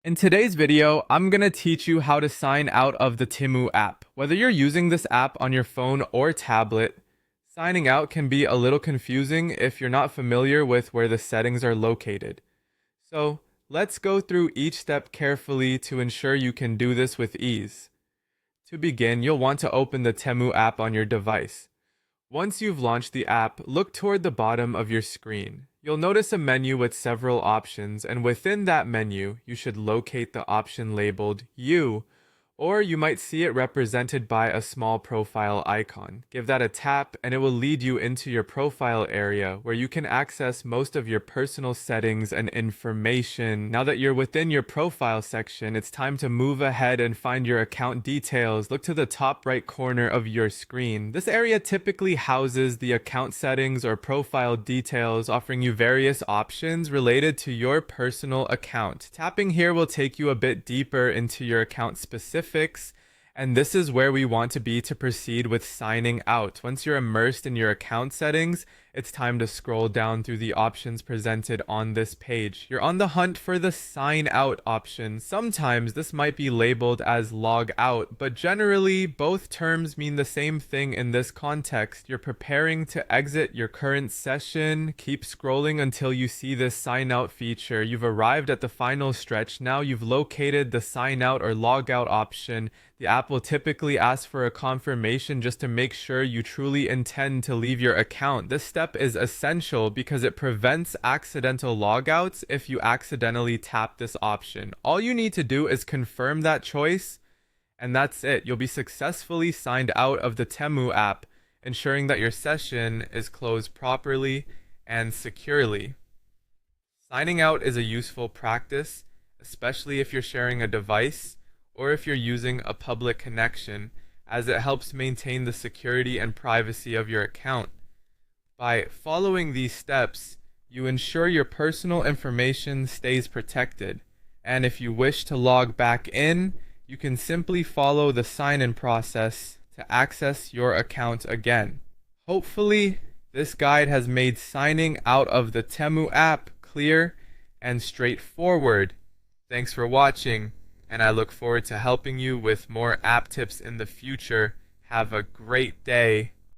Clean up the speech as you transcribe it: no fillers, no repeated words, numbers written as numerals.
In today's video, I'm going to teach you how to sign out of the Temu app. Whether you're using this app on your phone or tablet, signing out can be a little confusing if you're not familiar with where the settings are located. So, let's go through each step carefully to ensure you can do this with ease. To begin, you'll want to open the Temu app on your device. Once you've launched the app, look toward the bottom of your screen. You'll notice a menu with several options, and within that menu, you should locate the option labeled You, or you might see it represented by a small profile icon. Give that a tap, and it will lead you into your profile area where you can access most of your personal settings and information. Now that you're within your profile section, it's time to move ahead and find your account details. Look to the top right corner of your screen. This area typically houses the account settings or profile details, offering you various options related to your personal account. Tapping here will take you a bit deeper into your account specifics, and this is where we want to be to proceed with signing out. Once you're immersed in your account settings, it's time to scroll down through the options presented on this page. You're on the hunt for the sign out option. Sometimes this might be labeled as log out, but generally both terms mean the same thing in this context. You're preparing to exit your current session. Keep scrolling until you see this sign out feature. You've arrived at the final stretch. Now you've located the sign out or log out option. The app will typically ask for a confirmation just to make sure you truly intend to leave your account. This step is essential because it prevents accidental logouts if you accidentally tap this option. All you need to do is confirm that choice, and that's it. You'll be successfully signed out of the Temu app, ensuring that your session is closed properly and securely. Signing out is a useful practice, especially if you're sharing a device or if you're using a public connection, as it helps maintain the security and privacy of your account. By following these steps, you ensure your personal information stays protected, and if you wish to log back in, you can simply follow the sign-in process to access your account again. Hopefully, this guide has made signing out of the Temu app clear and straightforward. Thanks for watching, and I look forward to helping you with more app tips in the future. Have a great day.